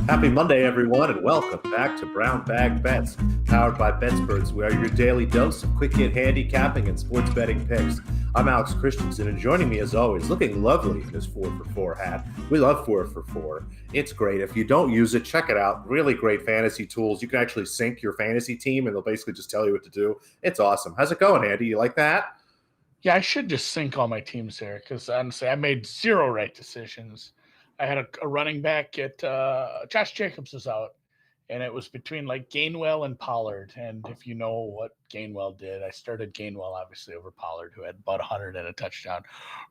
Happy Monday, everyone, and welcome back to Brown Bag Bets, powered by BETSPERTS. We are your daily dose of quick hit handicapping and sports betting picks. I'm Alex Christenson, and joining me as always, looking lovely in his 4for4 hat. We love 4for4. It's great. If you don't use it, check it out. Really great fantasy tools. You can actually sync your fantasy team, and they'll basically just tell you what to do. It's awesome. How's it going, Andy? You like that? Yeah, I should just sync all my teams there because honestly, I made zero right decisions. I had a running back at Josh Jacobs was out, and it was between like Gainwell and Pollard. And if you know what Gainwell did, I started Gainwell obviously over Pollard, who had about 100 and a touchdown.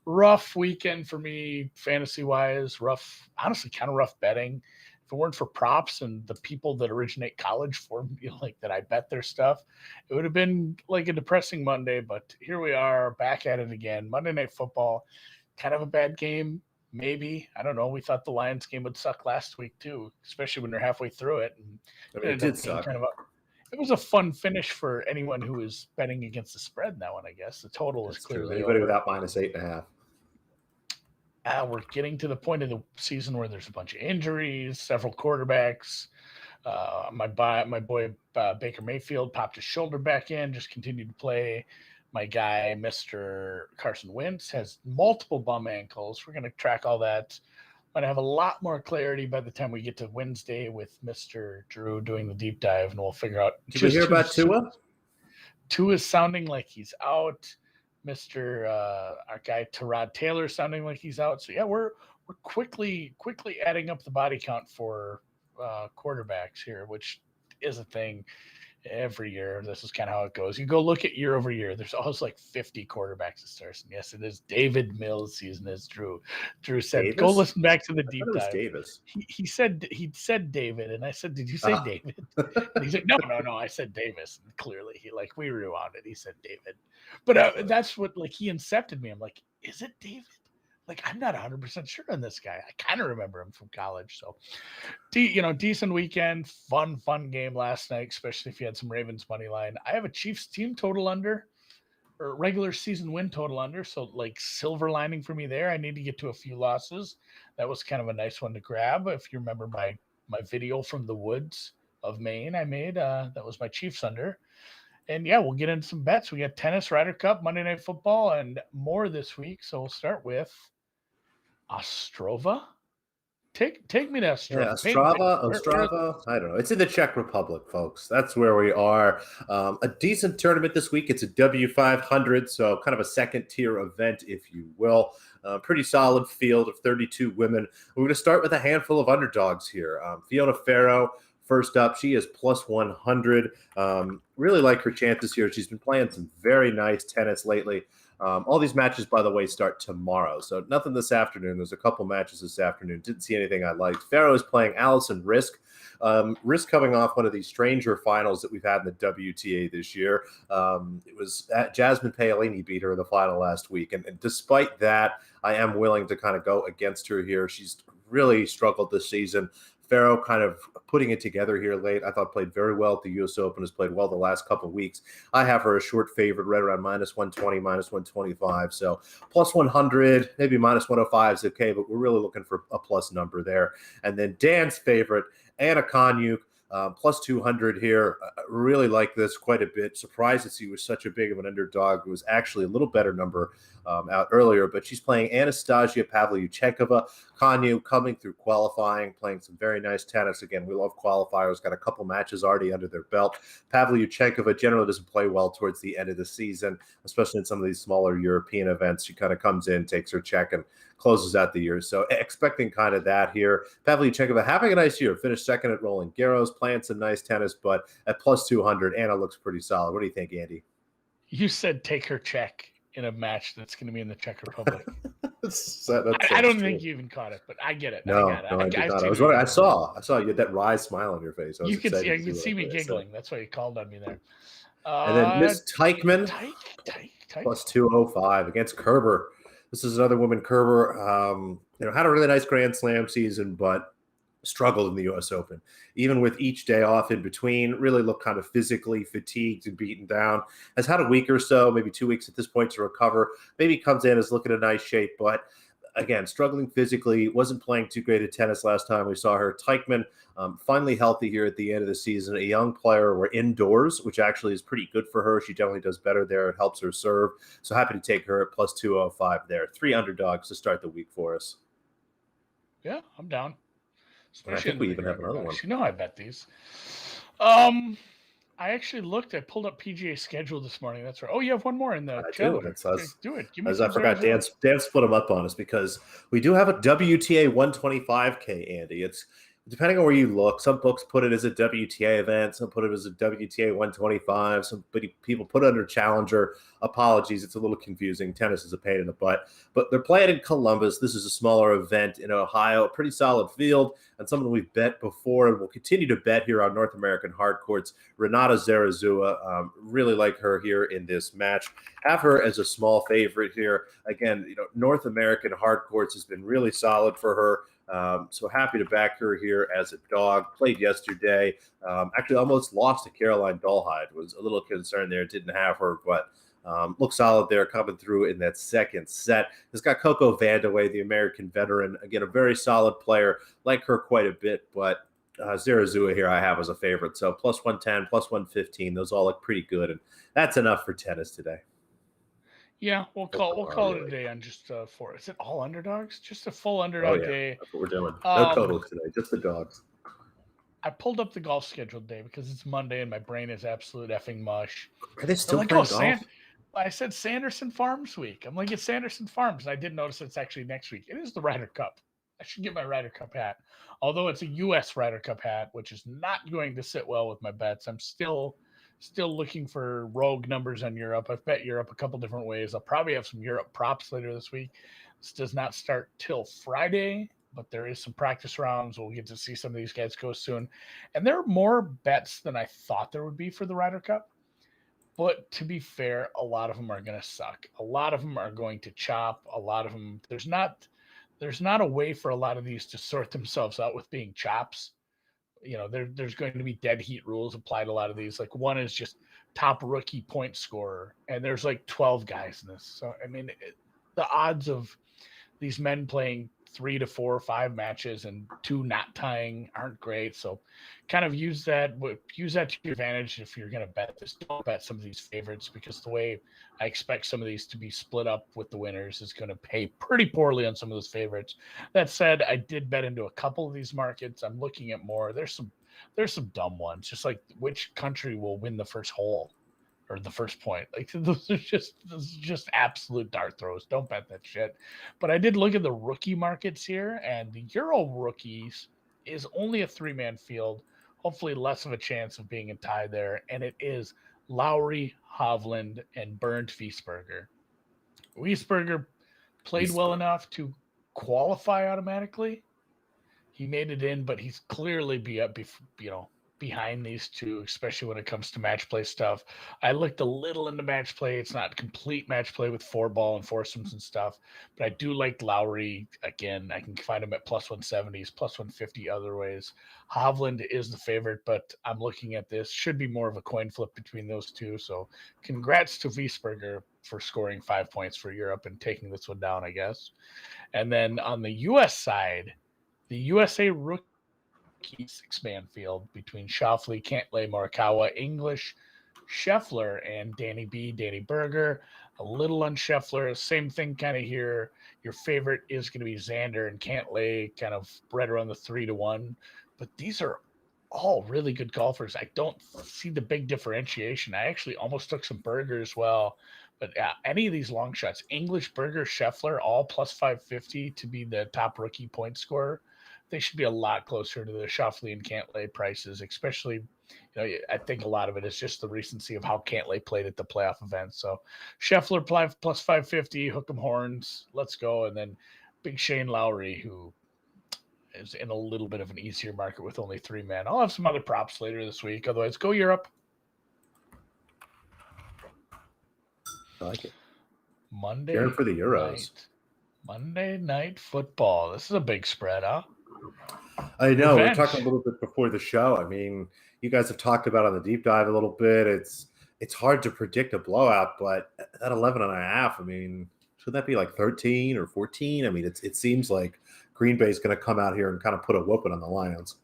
Rough weekend for me, fantasy wise. Rough, honestly, kind of rough betting. If it weren't for props and the people that originate college for me, like that I bet their stuff, it would have been like a depressing Monday. But here we are, back at it again. Monday Night Football, kind of a bad game. Maybe. I don't know. We thought the Lions game would suck last week too, especially when they're halfway through it. And it did suck. It was a fun finish for anyone who was betting against the spread in that one, I guess. The total is clearly anybody over. without -8.5. We're getting to the point of the season where there's a bunch of injuries, several quarterbacks. My boy Baker Mayfield popped his shoulder back in, just continued to play. My guy, Mr. Carson Wentz, has multiple bum ankles. We're going to track all that. Going to have a lot more clarity by the time we get to Wednesday with Mr. Drew doing the deep dive, and we'll figure out. Did you hear about Tua? Tua's sounding like he's out. Our guy Tyrod Taylor sounding like he's out. So yeah, we're quickly adding up the body count for quarterbacks here, which is a thing every year. This is kind of how it goes. You go look at year over year. There's always like 50 quarterbacks that starts. And yes, it is David Mills season, as Drew said. Davis? Go listen back to the deep dive. Davis. He said David, and I said, "Did you say David?" And he said, "No, I said Davis." And clearly, we rewound it. He said David, but that's what he incepted me. I'm like, is it David? Like, I'm not 100% sure on this guy. I kind of remember him from college. So, decent weekend, fun game last night, especially if you had some Ravens money line. I have a Chiefs team total under, or regular season win total under. So, silver lining for me there. I need to get to a few losses. That was kind of a nice one to grab. If you remember my video from the woods of Maine I made, that was my Chiefs under. And yeah, we'll get into some bets. We got tennis, Ryder Cup, Monday Night Football, and more this week. So we'll start with Ostrava. Take me to Ostrava. Yeah, Ostrava. I don't know. It's in the Czech Republic, folks. That's where we are. A decent tournament this week. It's a W500, so kind of a second-tier event, if you will. Pretty solid field of 32 women. We're going to start with a handful of underdogs here. Fiona Ferro, first up. She is +100. Really like her chances here. She's been playing some very nice tennis lately. All these matches, by the way, start tomorrow. So nothing this afternoon. There's a couple matches this afternoon. Didn't see anything I liked. Farrow is playing Allison Risk. Risk coming off one of these stranger finals that we've had in the WTA this year. It was Jasmine Paolini beat her in the final last week. And despite that, I am willing to kind of go against her here. She's really struggled this season. Farrow kind of putting it together here late. I thought played very well at the U.S. Open, has played well the last couple of weeks. I have her a short favorite right around -120, -125. So +100, maybe -105 is okay, but we're really looking for a plus number there. And then Dan's favorite, Anna Konyuk, +200 here. I really like this quite a bit. Surprised to see was such a big of an underdog. It was actually a little better number out earlier, but she's playing Anastasia Pavlyuchenkova. Konyuk coming through qualifying, playing some very nice tennis. Again, we love qualifiers. Got a couple matches already under their belt. Pavlyuchenkova generally doesn't play well towards the end of the season, especially in some of these smaller European events. She kind of comes in, takes her check, and closes out the year. So expecting kind of that here. Pavlyuchenkova having a nice year. Finished second at Roland Garros, playing some nice tennis, but at +200, Anna looks pretty solid. What do you think, Andy? You said take her check in a match that's going to be in the Czech Republic. I don't think you even caught it, but I get it. No, I did not. I saw you had that wry smile on your face. You can see me giggling. That's why you called on me there. And then Miss Teichmann, +205 against Kerber. This is another woman, Kerber, had a really nice Grand Slam season, but struggled in the U.S. Open. Even with each day off in between, really looked kind of physically fatigued and beaten down. Has had a week or so, maybe 2 weeks at this point to recover. Maybe comes in as looking in nice shape, but again, struggling physically, wasn't playing too great at tennis last time we saw her. Teichmann, finally healthy here at the end of the season. A young player. We're indoors, which actually is pretty good for her. She definitely does better there. It helps her serve. So happy to take her at plus 205 there. 3 underdogs to start the week for us. Yeah, I'm down. And I think we even have another one. You know I bet these. I actually looked. I pulled up PGA schedule this morning. That's right. Oh, you have one more in the channel. Do it. Give me as I forgot, Dan split them up on us because we do have a WTA 125K, Andy. It's depending on where you look. Some books put it as a WTA event. Some put it as a WTA 125. Some people put it under Challenger. Apologies, it's a little confusing. Tennis is a pain in the butt. But they're playing in Columbus. This is a smaller event in Ohio. A pretty solid field and something we've bet before and will continue to bet here on North American hard courts. Renata Zarazua, really like her here in this match. Have her as a small favorite here. Again, North American hard courts has been really solid for her. So happy to back her here as a dog. Played yesterday. Actually almost lost to Caroline Dolhide. Was a little concerned there. Didn't have her, but looks solid there coming through in that second set. It's got Coco Vandeweghe, the American veteran. Again, a very solid player. Like her quite a bit, but Zarazua here I have as a favorite. So plus 110, plus 115. Those all look pretty good, and that's enough for tennis today. Yeah, we'll call it a day on just four. Is it all underdogs? Just a full underdog day. That's what we're doing. No totals today, just the dogs. I pulled up the golf schedule today because it's Monday and my brain is absolute effing mush. Are they still playing golf? I said Sanderson Farms week. I'm like, it's Sanderson Farms. And I did notice it's actually next week. It is the Ryder Cup. I should get my Ryder Cup hat. Although it's a U.S. Ryder Cup hat, which is not going to sit well with my bets. I'm still looking for rogue numbers on Europe. I've bet Europe a couple different ways. I'll probably have some Europe props later this week. This does not start till Friday, but there is some practice rounds. We'll get to see some of these guys go soon. And there are more bets than I thought there would be for the Ryder Cup. But to be fair, a lot of them are going to suck. A lot of them are going to chop. A lot of them, there's not a way for a lot of these to sort themselves out with being chops. There's going to be dead heat rules applied to a lot of these. Like one is just top rookie point scorer, and there's like 12 guys in this. So, I mean, the odds of these men playing 3 to 4 or 5 matches and 2 not tying aren't great. So kind of use that to your advantage. If you're going to bet this, don't bet some of these favorites, because the way I expect some of these to be split up with the winners is going to pay pretty poorly on some of those favorites. That said, I did bet into a couple of these markets. I'm looking at more. There's some dumb ones, just like which country will win the first hole or the first point. Like those are just absolute dart throws. Don't bet that shit. But I did look at the rookie markets here, and the Euro rookies is only a 3-man field. Hopefully less of a chance of being a tie there. And it is Lowry, Hovland, and Bernd Wiesberger. Wiesberger played well enough to qualify automatically. He made it in, but he's clearly behind these two, especially when it comes to match play stuff. I looked a little into match play. It's not complete match play with 4-ball and foursomes and stuff, but I do like Lowry. Again, I can find him at plus 170s, plus 150 other ways. Hovland is the favorite, but I'm looking at this. Should be more of a coin flip between those two. So congrats to Wiesberger for scoring 5 points for Europe and taking this one down, I guess. And then on the U.S. side, the USA rookie 6-man field between Schauffele, Cantlay, Morikawa, English, Scheffler, and Danny Berger. A little on Scheffler. Same thing kind of here. Your favorite is going to be Xander and Cantlay, kind of right around the 3-1. But these are all really good golfers. I don't see the big differentiation. I actually almost took some Berger as well. But any of these long shots, English, Berger, Scheffler, all plus 550 to be the top rookie point scorer. They should be a lot closer to the Schauffele and Cantlay prices, especially, I think a lot of it is just the recency of how Cantlay played at the playoff event. So Scheffler plus 550, hook 'em horns, let's go. And then big Shane Lowry, who is in a little bit of an easier market with only 3 men. I'll have some other props later this week. Otherwise, go Europe. I like it. Monday Cheering for the Euros. Monday night football. This is a big spread, huh? I know. We talked a little bit before the show. I mean, you guys have talked about on the deep dive a little bit. It's hard to predict a blowout, but at 11.5, I mean, Should that be like 13 or 14? I mean, it seems like Green Bay is going to come out here and kind of put a whooping on the Lions.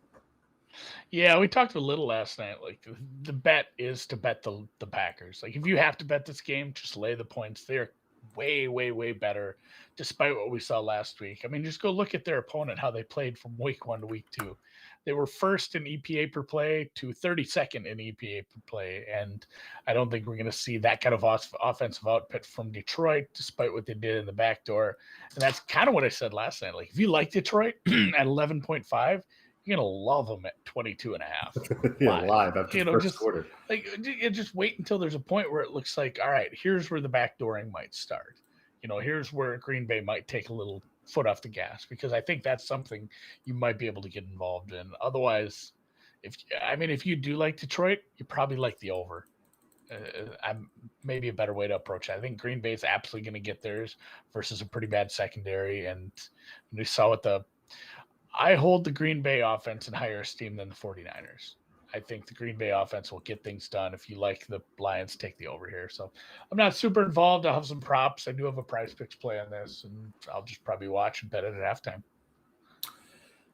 Yeah, we talked a little last night. Like the bet is to bet the Packers. Like if you have to bet this game, just lay the points. They're way, way, way better, despite what we saw last week. I mean, just go look at their opponent, how they played from week 1 to week 2. They were first in EPA per play to 32nd in EPA per play, and I don't think we're going to see that kind of offensive output from Detroit, despite what they did in the back door. And that's kind of what I said last night. Like if you like Detroit at 11.5. You're gonna love them at 22.5. Yeah, live after the first just quarter. like just wait until there's a point where it looks like, all right, here's where the backdooring might start. Here's where Green Bay might take a little foot off the gas, because I think that's something you might be able to get involved in. Otherwise, if you do like Detroit, you probably like the over. I'm maybe a better way to approach it. I think Green Bay is absolutely going to get theirs versus a pretty bad secondary, and we saw what I hold the Green Bay offense in higher esteem than the 49ers. I think the Green Bay offense will get things done. If you like the Lions, take the over here. So I'm not super involved. I'll have some props. I do have a PrizePicks play on this, and I'll just probably watch and bet it at halftime.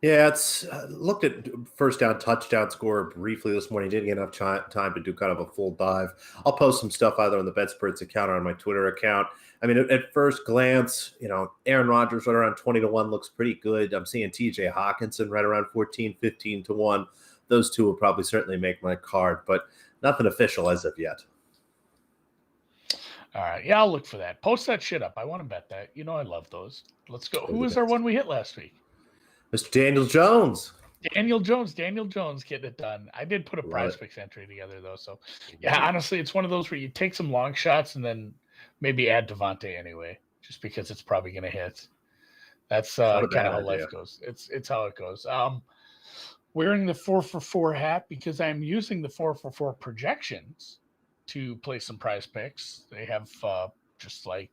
Yeah, it's looked at first down touchdown score briefly this morning. Didn't get enough time to do kind of a full dive. I'll post some stuff either on the BETSPERTS account or on my Twitter account. I mean, at first glance, Aaron Rodgers right around 20-1 looks pretty good. I'm seeing TJ Hawkinson right around 14, 15-1. Those two will probably certainly make my card, but nothing official as of yet. All right. Yeah, I'll look for that. Post that shit up. I want to bet that. I love those. Let's go. Who was our one we hit last week? Mr. Daniel Jones. Daniel Jones getting it done. I did put a PrizePicks entry together, though. So, yeah, honestly, it's one of those where you take some long shots and then maybe add Devontae anyway, just because it's probably going to hit. That's kind of how life goes. It's how it goes. Wearing the 4-for-4 hat because I'm using the 4-for-4 projections to play some PrizePicks. They have just like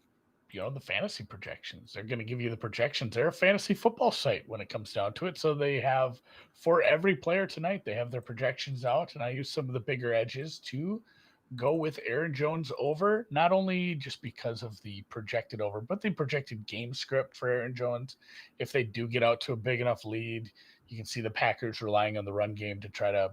the fantasy projections. They're going to give you the projections. They're a fantasy football site when it comes down to it. So they have, for every player tonight, they have their projections out, and I use some of the bigger edges to go with Aaron Jones over, not only just because of the projected over, but the projected game script for Aaron Jones. If they do get out to a big enough lead, you can see the Packers relying on the run game to try to,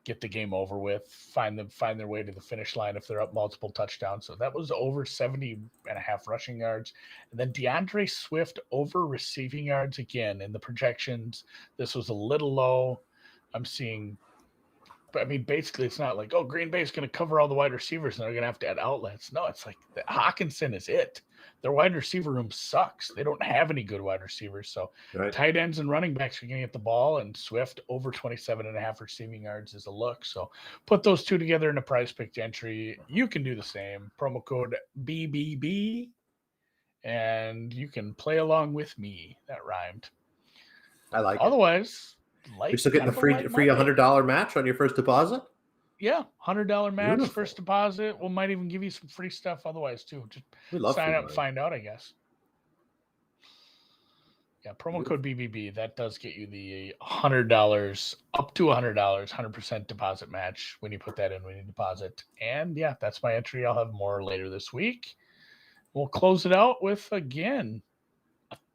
get the game over with, find their way to the finish line if they're up multiple touchdowns. So that was over 70.5 rushing yards. And then DeAndre Swift over receiving yards again in the projections. This was a little low. I'm seeing, basically it's not like, Green Bay is going to cover all the wide receivers and they're going to have to add outlets. No, it's like Hawkinson is it. Their wide receiver room sucks. They don't have any good wide receivers. So tight ends and running backs are going to get the ball, and Swift over 27.5 receiving yards is a look. So put those two together in a PrizePicks entry. You can do the same. Promo code BBB, and you can play along with me. That rhymed. I like Otherwise, it. You're still getting a free $100 match on your first deposit? Yeah, $100 match. Beautiful. First deposit. We might even give you some free stuff otherwise too. Just sign up and find out, I guess. Yeah, promo code BBB. That does get you the $100, up to $100, 100% deposit match when you put that in when you deposit. And yeah, that's my entry. I'll have more later this week. We'll close it out with, again,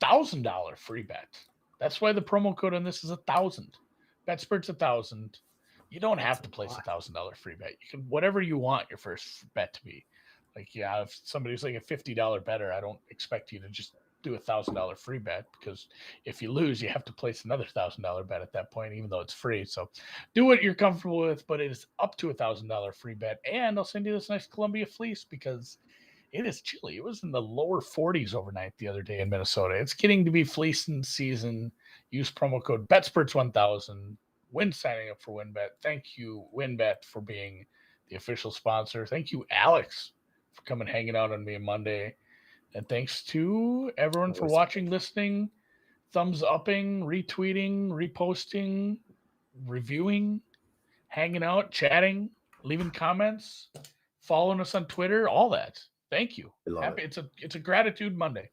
$1,000 free bet. That's why the promo code on this is 1,000. BETSPERTS 1,000. You don't have to place $1,000 free bet. You can whatever you want your first bet to be. Like, yeah, if somebody's like a $50 better, I don't expect you to just do $1,000 free bet, because if you lose, you have to place another $1,000 bet at that point, even though it's free. So do what you're comfortable with, but it is up to $1,000 free bet. And I'll send you this nice Columbia fleece because it is chilly. It was in the lower 40s overnight the other day in Minnesota. It's getting to be fleecing season. Use promo code BETSPERTS1000 when signing up for WynnBet. Thank you, WynnBet, for being the official sponsor. Thank you, Alex, for coming hanging out on me on Monday. And thanks to everyone for watching, listening, thumbs upping, retweeting, reposting, reviewing, hanging out, chatting, leaving comments, following us on Twitter, all that. Thank you. Happy. It's a gratitude Monday.